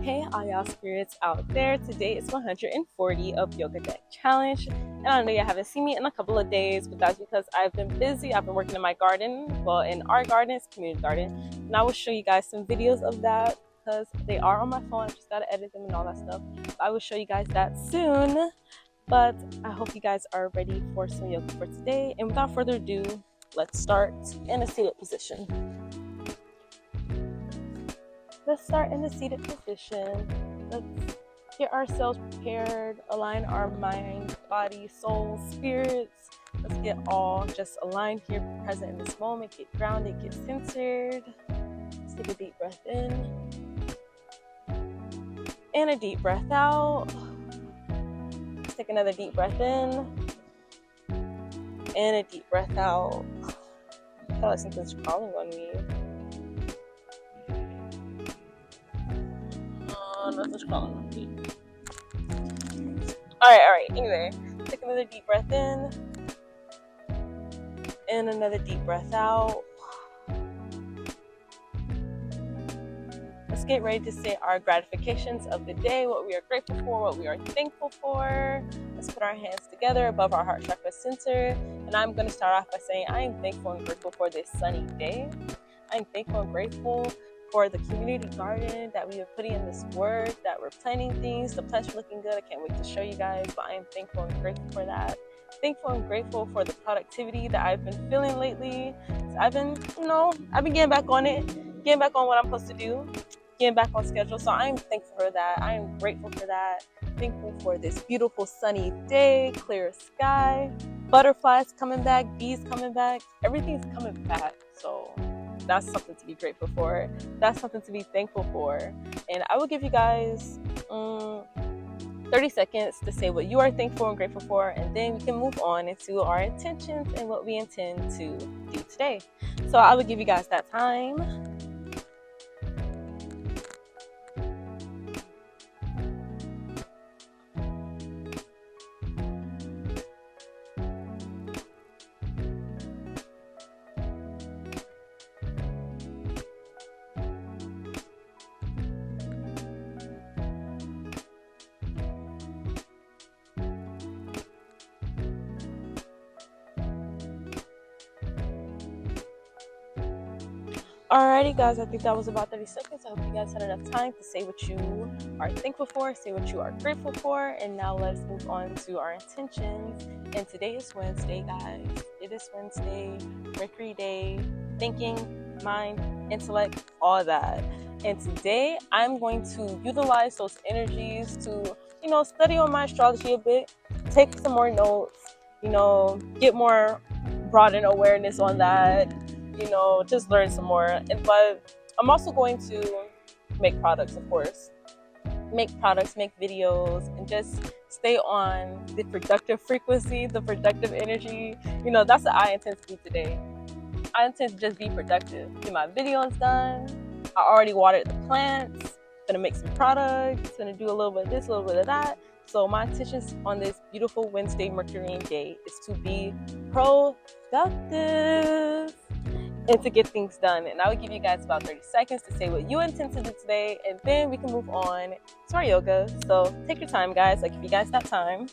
Hey, all y'all spirits out there. Today is 140 of Yoga Deck Challenge. And I know you haven't seen me in a couple of days, but that's because I've been busy. I've been working in my garden, well, in our garden, it's community garden. And I will show you guys some videos of that because they are on my phone. I just got to edit them and all that stuff. So I will show you guys that soon. But I hope you guys are ready for some yoga for today. And without further ado, let's start in a seated position. Let's start in the seated position. Let's get ourselves prepared, align our mind, body, soul, spirits. Let's get all just aligned here, present in this moment. Get grounded, get centered. Let's take a deep breath in. And a deep breath out. Let's take another deep breath in. And a deep breath out. I feel like something's calling on me. Nothing's calling on me. Alright. Anyway, take another deep breath in. And another deep breath out. Let's get ready to say our gratifications of the day, what we are grateful for, what we are thankful for. Let's put our hands together above our heart chakra center. And I'm going to start off by saying I am thankful and grateful for this sunny day. I'm thankful and grateful for the community garden that we are putting in this work, that we're planting things. The plants are looking good. I can't wait to show you guys, but I am thankful and grateful for that. Thankful and grateful for the productivity that I've been feeling lately. I've been getting back on it, getting back on what I'm supposed to do, getting back on schedule. So I'm thankful for that. I am grateful for that. Thankful for this beautiful sunny day, clear sky, butterflies coming back, bees coming back, everything's coming back. So that's something to be grateful for. That's something to be thankful for. And I will give you guys 30 seconds to say what you are thankful and grateful for, and then we can move on into our intentions and what we intend to do today. So I will give you guys that time. Alrighty guys, I think that was about 30 seconds. I hope you guys had enough time to say what you are thankful for, say what you are grateful for, and now let's move on to our intentions. And today is Wednesday, guys. It is Wednesday, Mercury Day, thinking, mind, intellect, all that. And today I'm going to utilize those energies to, study on my astrology a bit, take some more notes, get more broadened awareness on that. Just learn some more. But I'm also going to make products, of course. Make products, make videos, and just stay on the productive frequency, the productive energy. That's what I intend to do today. I intend to just be productive. Get my videos done. I already watered the plants. Gonna make some products. Gonna do a little bit of this, a little bit of that. So my intentions on this beautiful Wednesday Mercurian day is to be productive and to get things done. And I will give you guys about 30 seconds to say what you intend to do today, and then we can move on to our yoga. So take your time, guys. I give you guys that time.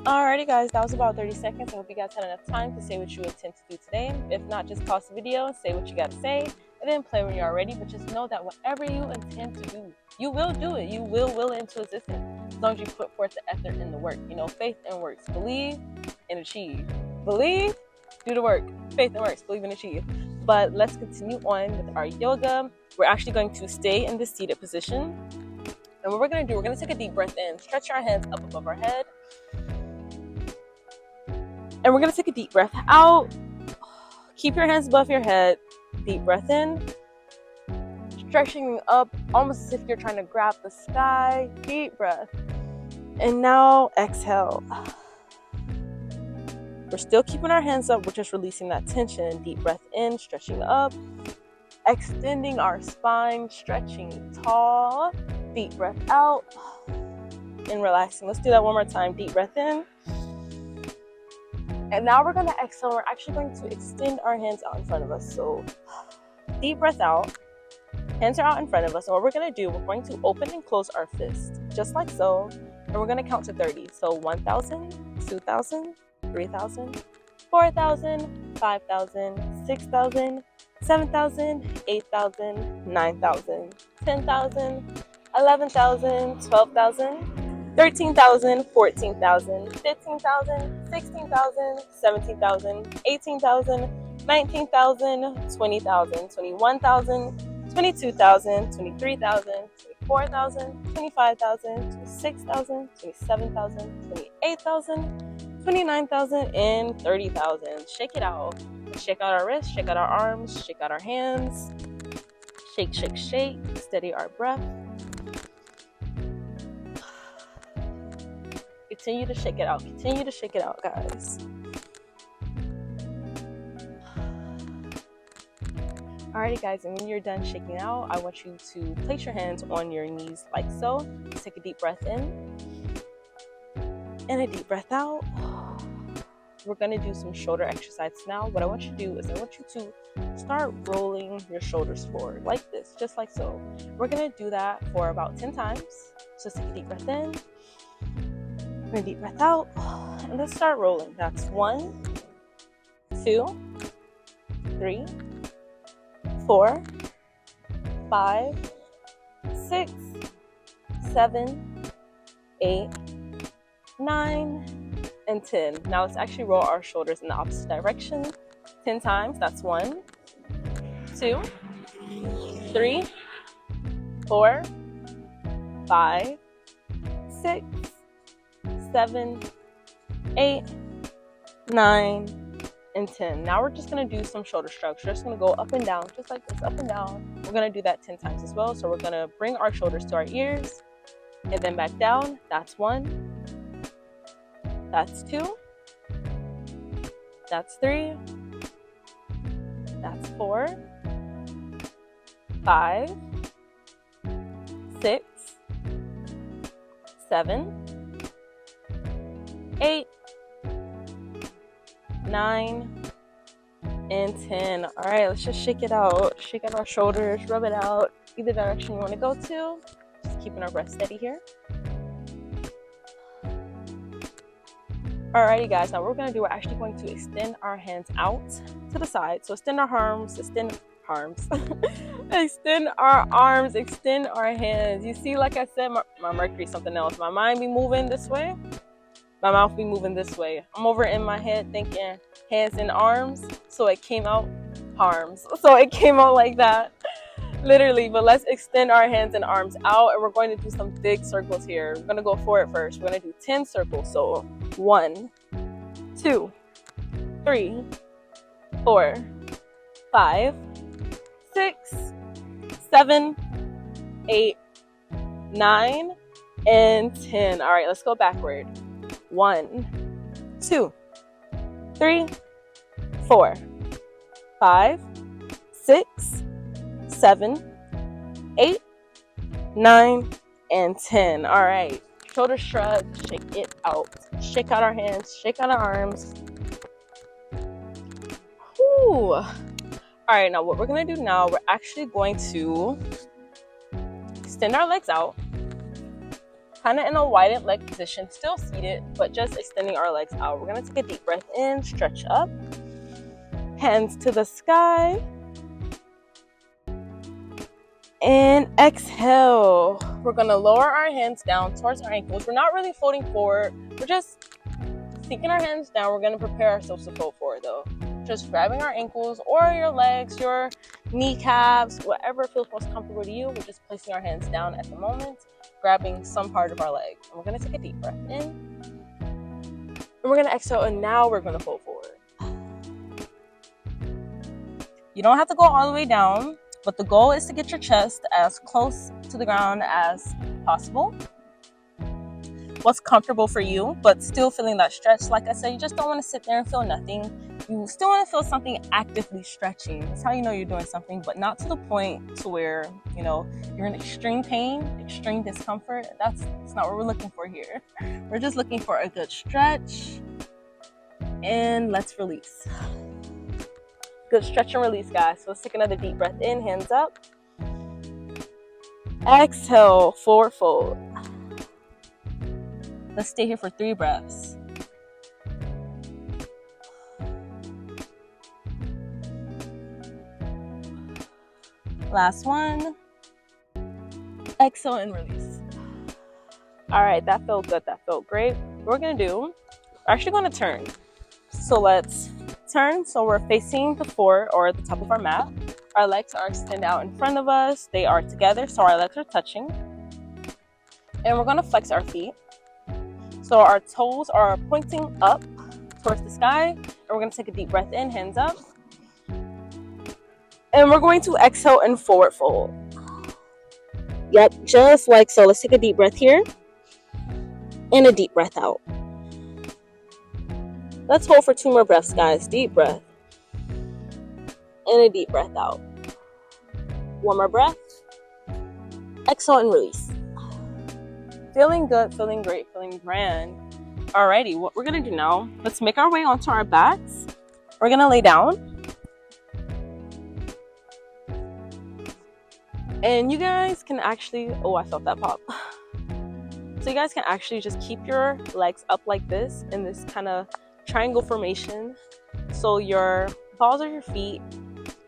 Alrighty guys, that was about 30 seconds. I hope you guys had enough time to say what you intend to do today. If not, just pause the video, say what you got to say, and then play when you're ready. But just know that whatever you intend to do, you will do it. You will it into existence as long as you put forth the effort and the work. Faith and works. Believe and achieve. Believe, do the work. Faith and works. Believe and achieve. But let's continue on with our yoga. We're actually going to stay in this seated position. And what we're going to do, we're going to take a deep breath in, stretch our hands up above our head. And we're going to take a deep breath out. Keep your hands above your head. Deep breath in. Stretching up almost as if you're trying to grab the sky. Deep breath. And now exhale. We're still keeping our hands up. We're just releasing that tension. Deep breath in, stretching up, extending our spine, stretching tall. Deep breath out and relaxing. Let's do that one more time. Deep breath in. And now we're going to exhale. We're actually going to extend our hands out in front of us. So deep breath out. Hands are out in front of us. And what we're going to do, we're going to open and close our fist, just like so. And we're going to count to 30. So 1,000, 2,000, 3,000, 4,000, 5,000, 6,000, 7,000, 8,000, 9,000, 10,000, 11,000, 12,000, 13,000, 14,000, 15,000, 16,000, 17,000, 18,000, 19,000, 20,000, 21,000, 22,000, 23,000, 24,000, 25,000, 26,000, 27,000, 28,000, 29,000, and 30,000. Shake it out. Shake out our wrists, shake out our arms, shake out our hands. Shake, shake, shake. Steady our breath. Continue to shake it out. Continue to shake it out, guys. Alrighty, guys, and when you're done shaking out, I want you to place your hands on your knees like so. Take a deep breath in and a deep breath out. We're going to do some shoulder exercises now. What I want you to do is I want you to start rolling your shoulders forward like this, just like so. We're going to do that for about 10 times. So take a deep breath in and a deep breath out. And let's start rolling. That's 1, 2, 3, 4, 5, 6, 7, 8, 9, and 10. Now let's actually roll our shoulders in the opposite direction 10 times. That's 1, 2, 3, 4, 5, 6, 7, 8, 9, and 10. Now we're just going to do some shoulder shrugs. We're just going to go up and down, just like this, up and down. We're going to do that 10 times as well. So we're going to bring our shoulders to our ears and then back down. That's 1. That's 2. That's 3. That's 4. 5. 6. 7. 8. 9, and 10. All right, let's just shake it out. Shake out our shoulders, rub it out. Either direction you want to go to. Just keeping our breath steady here. Alrighty, guys. Now what we're going to do, we're actually going to extend our hands out to the side. So extend our arms, extend arms. Extend our arms, extend our hands. You see, like I said, my Mercury's something else. My mind be moving this way. My mouth be moving this way. I'm over in my head thinking hands and arms, so it came out arms. So it came out like that, literally. But let's extend our hands and arms out, and we're going to do some big circles here. We're going to go forward first. We're going to do 10 circles. So 1, 2, 3, 4, 5, 6, 7, 8, 9, and 10. All right, let's go backward. 1, 2, 3, 4, 5, 6, 7, 8, 9, and 10. All right. Shoulder shrug. Shake it out. Shake out our hands. Shake out our arms. Whew. All right. Now what we're going to do now, we're actually going to extend our legs out. Kind of in a widened leg position, still seated, but just extending our legs out. We're going to take a deep breath in, stretch up, hands to the sky, and exhale. We're going to lower our hands down towards our ankles. We're not really folding forward. We're just sinking our hands down. We're going to prepare ourselves to fold forward though. Just grabbing our ankles or your legs, your kneecaps, whatever feels most comfortable to you. We're just placing our hands down at the moment, grabbing some part of our leg. And we're going to take a deep breath in. And we're going to exhale, and now we're going to fold forward. You don't have to go all the way down, but the goal is to get your chest as close to the ground as possible. what's comfortable for you, but still feeling that stretch. Like I said, you just don't want to sit there and feel nothing. You still want to feel something actively stretching. That's how you know you're doing something, but not to the point to where, you know, you're in extreme pain, extreme discomfort. That's not what we're looking for here. We're just looking for a good stretch. And let's release. Good stretch and release, guys. So let's take another deep breath in, hands up. Exhale, forward fold. Let's stay here for 3 breaths. Last one. Exhale and release. All right, that felt good. That felt great. What we're going to do, we're actually going to turn. So let's turn so we're facing the floor or the top of our mat. Our legs are extended out in front of us. They are together, so our legs are touching. And we're going to flex our feet. So our toes are pointing up towards the sky. And we're going to take a deep breath in, hands up. And we're going to exhale and forward fold. Yep, just like so. Let's take a deep breath here. And a deep breath out. Let's hold for 2 more breaths, guys. Deep breath. And a deep breath out. 1 more breath. Exhale and release. Feeling good, feeling great, feeling grand. Alrighty, what we're going to do now, let's make our way onto our backs. We're going to lay down. And you guys can actually, oh, I felt that pop. So you guys can actually just keep your legs up like this in this kind of triangle formation. So your balls of your feet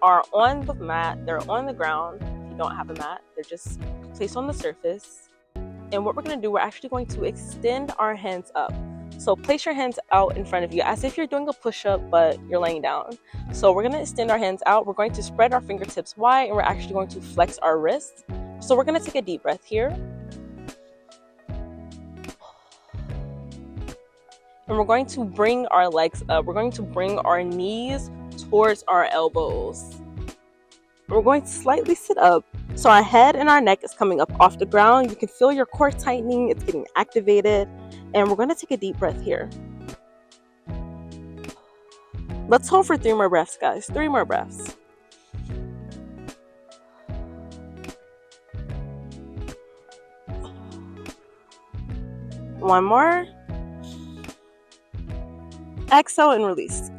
are on the mat, they're on the ground. If you don't have a mat, they're just placed on the surface. And what we're going to do, we're actually going to extend our hands up. So place your hands out in front of you as if you're doing a push-up, but you're laying down. So we're going to extend our hands out. We're going to spread our fingertips wide, and we're actually going to flex our wrists. So we're going to take a deep breath here. And we're going to bring our legs up. We're going to bring our knees towards our elbows. We're going to slightly sit up. So our head and our neck is coming up off the ground. You can feel your core tightening. It's getting activated. And we're going to take a deep breath here. Let's hold for 3 more breaths, guys. 3 more breaths. One more. Exhale and release.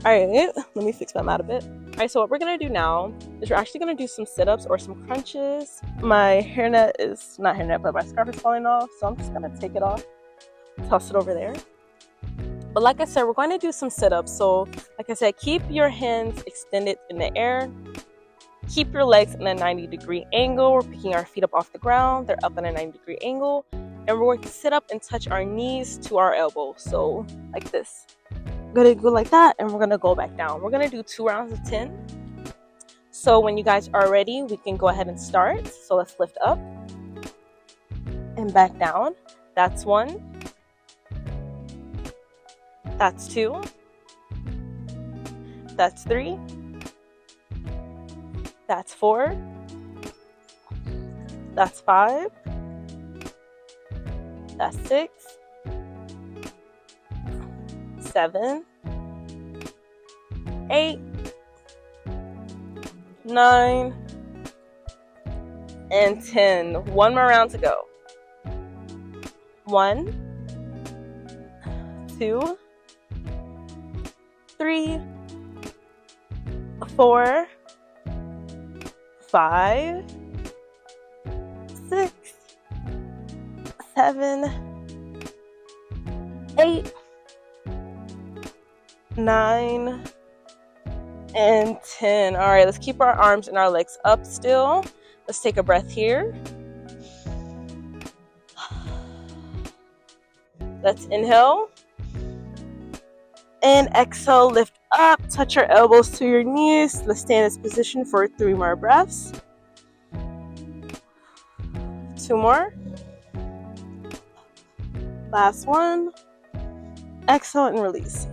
All right, let me fix my mat a bit. All right, so what we're gonna do now is we're actually gonna do some sit-ups or some crunches. My hairnet is, not hairnet, but my scarf is falling off, so I'm just gonna take it off, toss it over there. But like I said, we're going to do some sit-ups. So like I said, keep your hands extended in the air. Keep your legs in a 90-degree angle. We're picking our feet up off the ground. They're up in a 90-degree angle. And we're going to sit up and touch our knees to our elbows. So like this. We're going to go like that, and we're going to go back down. We're going to do 2 rounds of 10. So when you guys are ready, we can go ahead and start. So let's lift up and back down. That's 1. That's 2. That's 3. That's 4. That's 5. That's 6. 7. 8. 9. And 10. 1 more round to go. 1, 2, 3, 4, 5, 6, 7, 8, 9, and 10. All right, let's keep our arms and our legs up still. Let's take a breath here. Let's inhale. And exhale, lift up, touch your elbows to your knees. Let's stay in this position for 3 more breaths. 2 more. Last one. Exhale and release.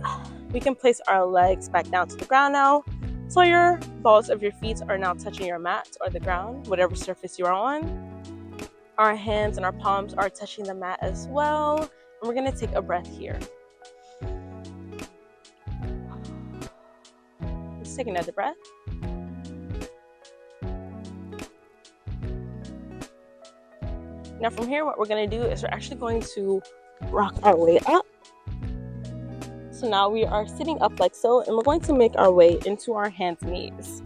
We can place our legs back down to the ground now. So your balls of your feet are now touching your mat or the ground, whatever surface you are on. Our hands and our palms are touching the mat as well. And we're going to take a breath here. Let's take another breath. Now from here, what we're going to do is we're actually going to rock our way up. So now we are sitting up like so, and we're going to make our way into our hands and knees.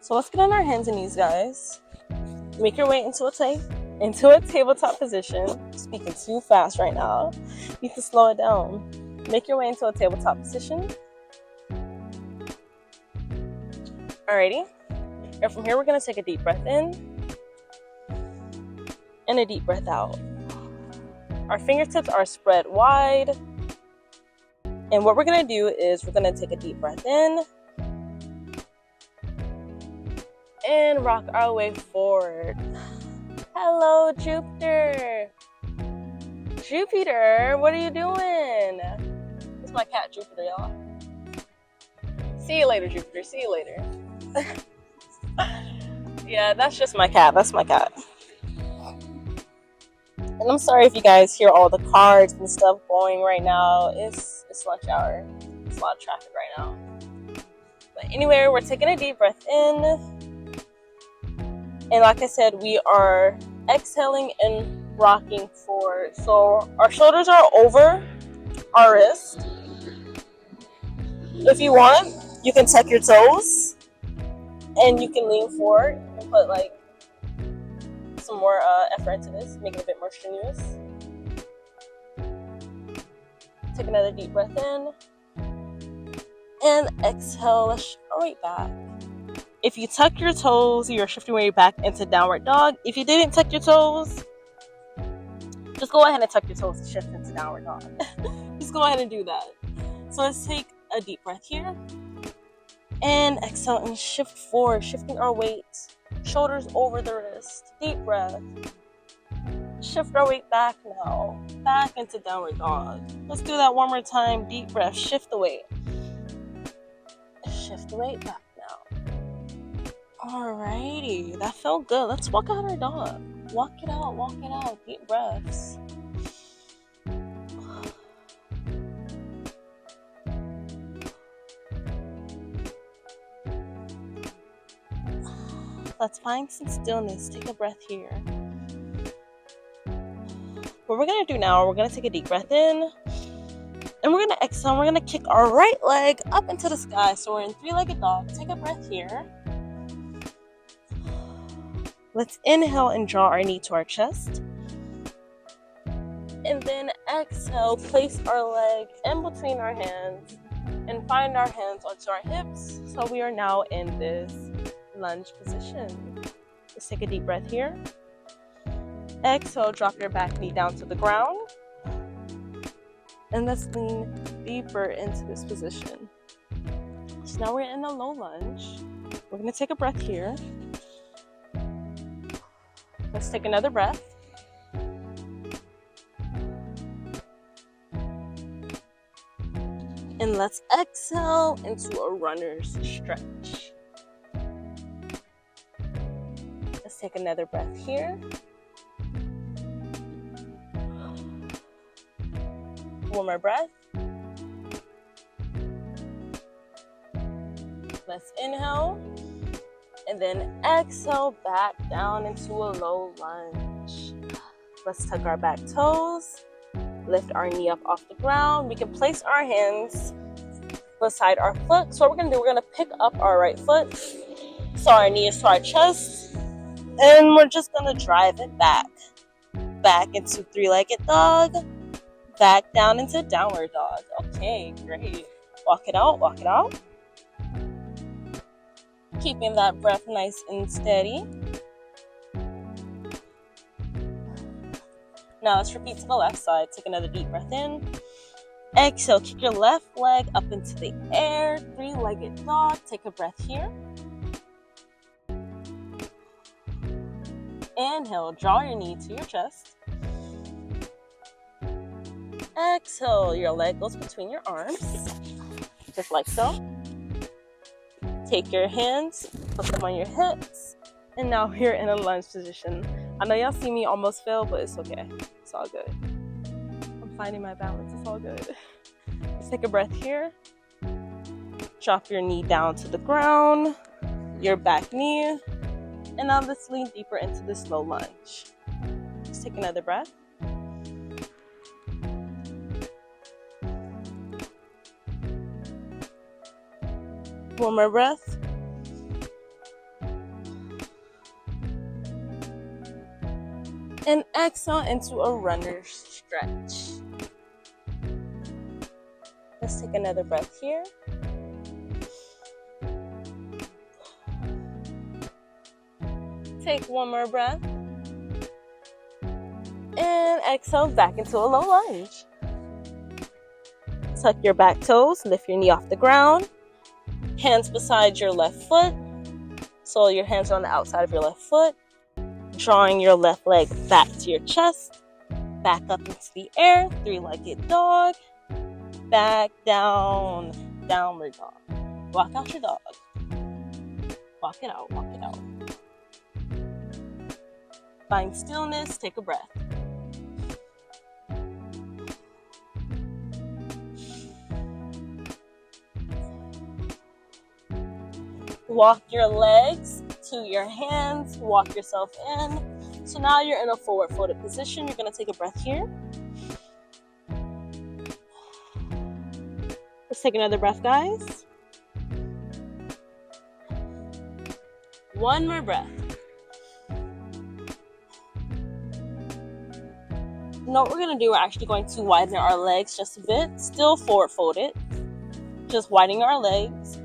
So let's get on our hands and knees, guys. Make your way into a tabletop position. I'm speaking too fast right now. You need to slow it down. Make your way into a tabletop position. Alrighty. And from here, we're going to take a deep breath in and a deep breath out. Our fingertips are spread wide. And what we're going to do is we're going to take a deep breath in and rock our way forward. Hello, Jupiter. Jupiter, what are you doing? It's my cat, Jupiter, y'all. See you later, Jupiter. See you later. Yeah, that's just my cat. That's my cat. And I'm sorry if you guys hear all the cars and stuff going right now. It's lunch hour. It's a lot of traffic right now. But anyway, we're taking a deep breath in. And like I said, we are exhaling and rocking forward. So our shoulders are over our wrist. If you want, you can tuck your toes and you can lean forward and put like some more effort into this, make it a bit more strenuous. Take another deep breath in and exhale. Let's shift our weight back. If you tuck your toes, you're shifting your weight back into downward dog. If you didn't tuck your toes, just go ahead and tuck your toes and shift into downward dog. Just go ahead and do that. So let's take a deep breath here and exhale and shift forward, shifting our weight, shoulders over the wrist. Deep breath. Shift our weight back now, back into downward dog. Let's do that one more time. Deep breath, shift the weight. Shift the weight back now. Alrighty, that felt good. Let's walk out our dog. Walk it out. Deep breaths. Let's find some stillness. Take a breath here. What we're going to do now, we're going to take a deep breath in. And we're going to exhale. We're going to kick our right leg up into the sky. So we're in three-legged dog. Take a breath here. Let's inhale and draw our knee to our chest. And then exhale, place our leg in between our hands and find our hands onto our hips. So we are now in this lunge position. Let's take a deep breath here. Exhale, drop your back knee down to the ground. And let's lean deeper into this position. So now we're in a low lunge. We're going to take a breath here. Let's take another breath. And let's exhale into a runner's stretch. Let's take another breath here. One more breath. Let's inhale. And then exhale back down into a low lunge. Let's tuck our back toes. Lift our knee up off the ground. We can place our hands beside our foot. So what we're going to do, we're going to pick up our right foot. So our knee is to our chest. And we're just going to drive it back. Back into three-legged dog. Back down into downward dog. Okay, great. Walk it out. Keeping that breath nice and steady. Now let's repeat to the left side. Take another deep breath in. Exhale, kick your left leg up into the air. Three-legged dog. Take a breath here. Inhale, draw your knee to your chest. Exhale, your leg goes between your arms, just like so. Take your hands, put them on your hips, and now we're in a lunge position. I know y'all see me almost fail, but it's okay. It's all good. I'm finding my balance. It's all good. Let's take a breath here. Drop your knee down to the ground, your back knee, and now let's lean deeper into this low lunge. Let's take another breath. One more breath. And exhale into a runner's stretch. Let's take another breath here. Take one more breath. And exhale back into a low lunge. Tuck your back toes, lift your knee off the ground. Hands beside your left foot. So your hands are on the outside of your left foot. Drawing your left leg back to your chest. Back up into the air, three-legged dog. Back down, downward dog. Walk out your dog. Walk it out, walk it out. Find stillness, take a breath. Walk your legs to your hands, walk yourself in. So now you're in a forward folded position. You're going to take a breath here. Let's take another breath, guys. One more breath. Now what we're going to do, we're actually going to widen our legs just a bit. Still forward folded. Just widening our legs.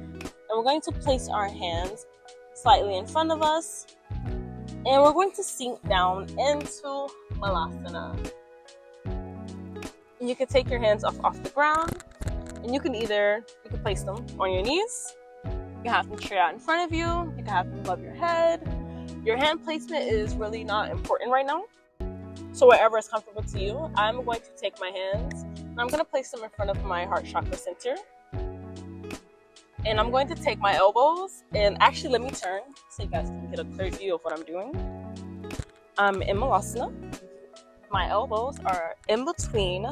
And we're going to place our hands slightly in front of us. And we're going to sink down into Malasana. And you can take your hands off the ground. And you can place them on your knees. You can have them straight out in front of you. You can have them above your head. Your hand placement is really not important right now. So wherever is comfortable to you, I'm going to take my hands. And I'm going to place them in front of my heart chakra center. And I'm going to take my elbows, and actually let me turn so you guys can get a clear view of what I'm doing. I'm in Malasana. My elbows are in between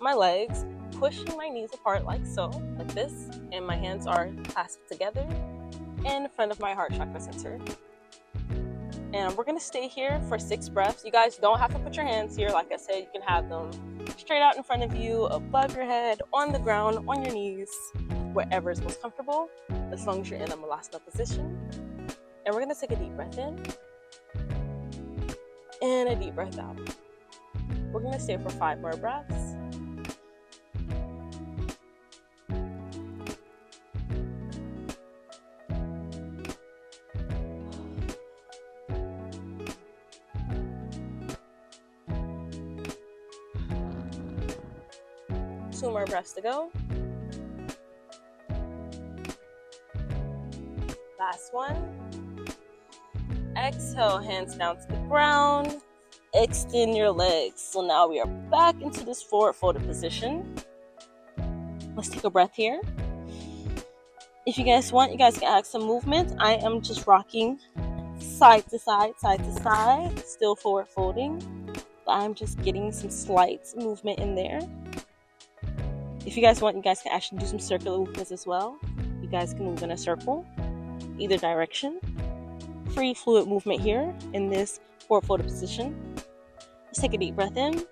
my legs, pushing my knees apart like so, like this. And my hands are clasped together in front of my heart chakra center. And we're going to stay here for 6 breaths. You guys don't have to put your hands here. Like I said, you can have them straight out in front of you, above your head, on the ground, on your knees. Wherever is most comfortable, as long as you're in a Malasana position. And we're going to take a deep breath in and a deep breath out. We're going to stay for 5 more breaths. Two more breaths to go. Last one. Exhale, hands down to the ground. Extend your legs. So now we are back into this forward folded position. Let's take a breath here. If you guys want, you guys can add some movement. I am just rocking side to side, still forward folding. But I'm just getting some slight movement in there. If you guys want, you guys can actually do some circular movements as well. You guys can move in a circle, either direction. Free fluid movement here in this forward folded position. Let's take a deep breath in.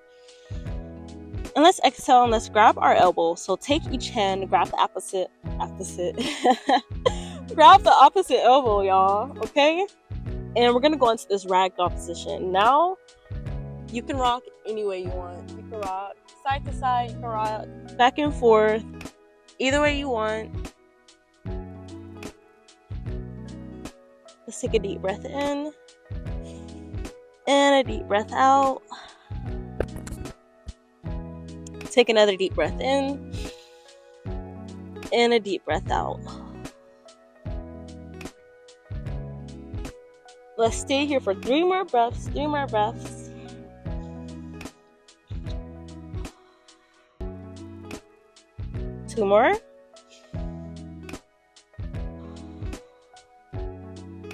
And let's exhale and let's grab our elbows. So take each hand, grab the opposite. Grab the opposite elbow, y'all. Okay? And we're going to go into this ragdoll position. Now, you can rock any way you want. You can rock side to side. You can rock back and forth. Either way you want. Let's take a deep breath in and a deep breath out. Take another deep breath in and a deep breath out. Let's stay here for 3 more breaths. 3 more breaths. Two more.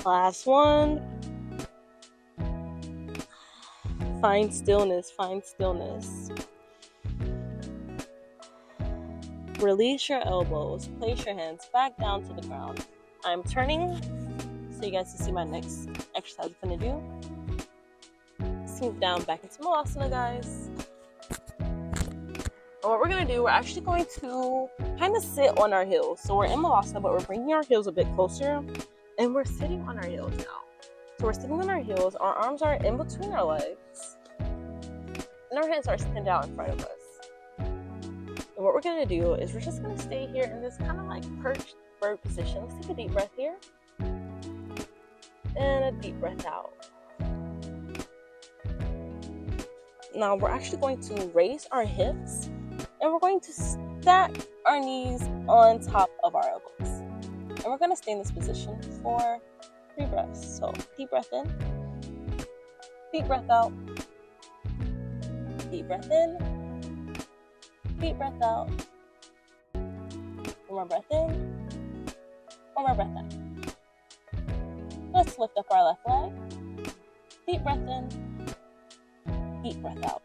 Last one. Find stillness, find stillness. Release your elbows, place your hands back down to the ground. I'm turning so you guys can see my next exercise I'm going to do. Sink down back into Malasana, guys. And what we're going to do, we're actually going to kind of sit on our heels. So we're in Malasana, but we're bringing our heels a bit closer, and we're sitting on our heels now. So we're sitting on our heels, our arms are in between our legs, and our hands are extended out in front of us. And what we're going to do is we're just going to stay here in this kind of like perched bird position. Let's take a deep breath here. And a deep breath out. Now we're actually going to raise our hips, and we're going to stack our knees on top of our elbows. And we're going to stay in this position for 3 breaths. So deep breath in, deep breath out, deep breath in, deep breath out, one more breath in, one more breath out. Let's lift up our left leg, deep breath in, deep breath out,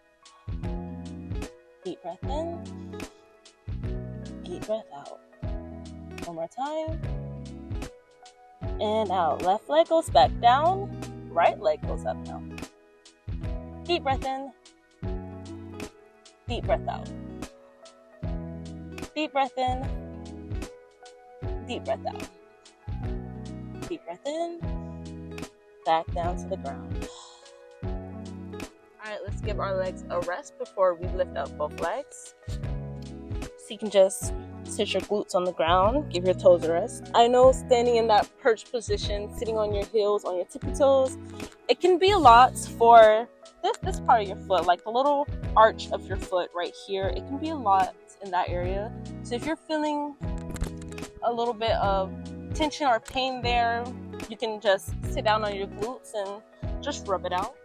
deep breath in, deep breath out. One more time, and out. Left leg goes back down, right leg goes up now. Deep breath in, deep breath out. Deep breath in, deep breath out. Deep breath in, back down to the ground. Alright, let's give our legs a rest before we lift up both legs. So you can just sit your glutes on the ground, give your toes a rest. I know standing in that perched position, sitting on your heels, on your tippy toes, it can be a lot for this part of your foot, like the little arch of your foot right here. It can be a lot in that area. So if you're feeling a little bit of tension or pain there, you can just sit down on your glutes and just rub it out.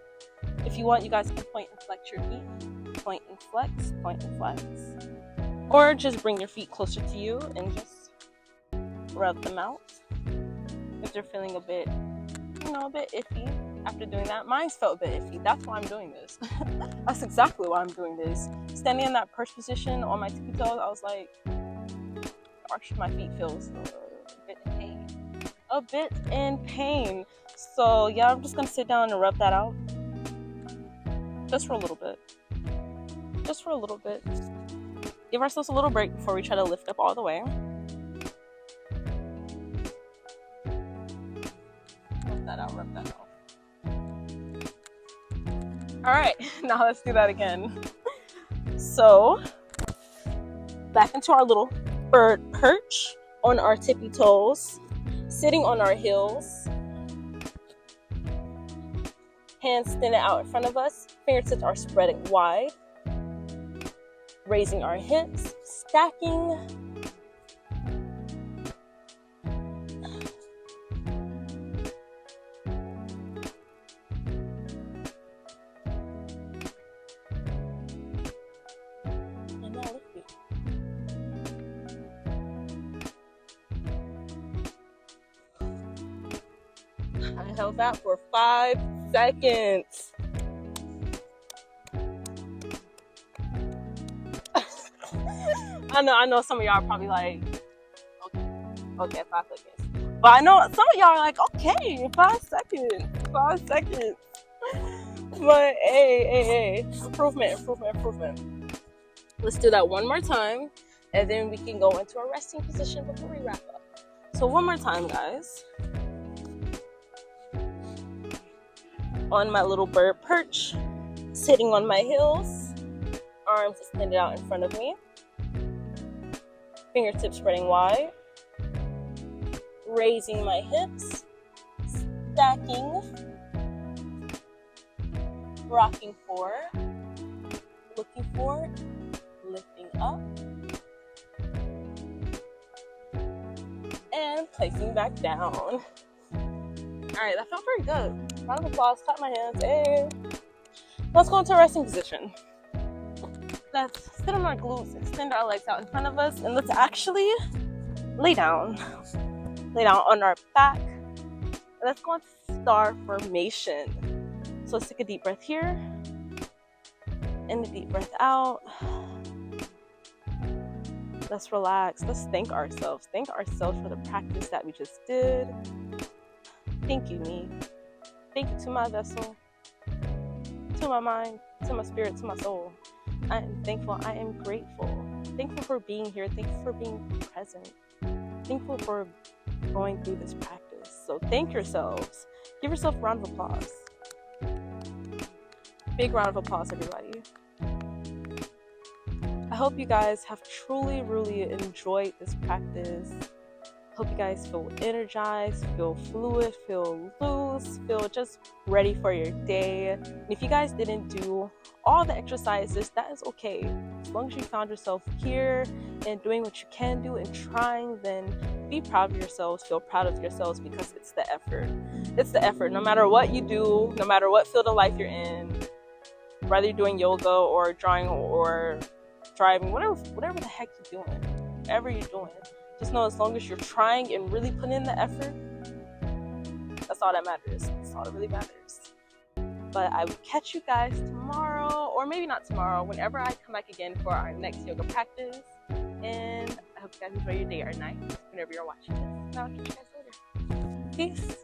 If you want, you guys can point and flex your feet. Point and flex, point and flex. Or just bring your feet closer to you and just rub them out. If they're feeling a bit, a bit iffy after doing that. Mine felt a bit iffy. That's why I'm doing this. That's exactly why I'm doing this. Standing in that perch position on my tippy toes, I was like, the arch of my feet feels a bit in pain. A bit in pain. So yeah, I'm just gonna sit down and rub that out. Just for a little bit. Just for a little bit. Give ourselves a little break before we try to lift up all the way. Rub that out, rub that out. Alright, now let's do that again. So, back into our little bird perch on our tippy toes, sitting on our heels. Hands extended out in front of us, fingertips are spreading wide. Raising our hips, stacking. And now lifting. I held that for 5 seconds. I know some of y'all are probably like, okay, 5 seconds. But I know some of y'all are like, okay, 5 seconds. But hey, improvement. Let's do that one more time, and then we can go into a resting position before we wrap up. So one more time, guys. On my little bird perch, sitting on my heels, arms extended out in front of me. Fingertips spreading wide, raising my hips, stacking, rocking forward, looking forward, lifting up, and placing back down. All right, that felt pretty good. Round of applause, clap my hands, hey. Let's go into a resting position. Let's sit on our glutes, extend our legs out in front of us, and let's actually lay down. Lay down on our back. Let's go into star formation. So let's take a deep breath here. And a deep breath out. Let's relax. Let's thank ourselves. Thank ourselves for the practice that we just did. Thank you, me. Thank you to my vessel, to my mind, to my spirit, to my soul. I am thankful. I am grateful. Thankful for being here. Thankful for being present. Thankful for going through this practice. So thank yourselves. Give yourself a round of applause. Big round of applause, everybody. I hope you guys have truly, really enjoyed this practice. Hope you guys feel energized, feel fluid, feel loose, feel just ready for your day. And if you guys didn't do all the exercises, that is okay. As long as you found yourself here and doing what you can do and trying, then be proud of yourselves, feel proud of yourselves, because it's the effort. It's the effort. No matter what you do, no matter what field of life you're in, whether you're doing yoga or drawing or driving, whatever the heck you're doing, whatever you're doing, just know as long as you're trying and really putting in the effort, that's all that matters. That's all that really matters. But I will catch you guys tomorrow, or maybe not tomorrow, whenever I come back again for our next yoga practice. And I hope you guys enjoy your day or night, whenever you're watching this. And I'll catch you guys later. Peace.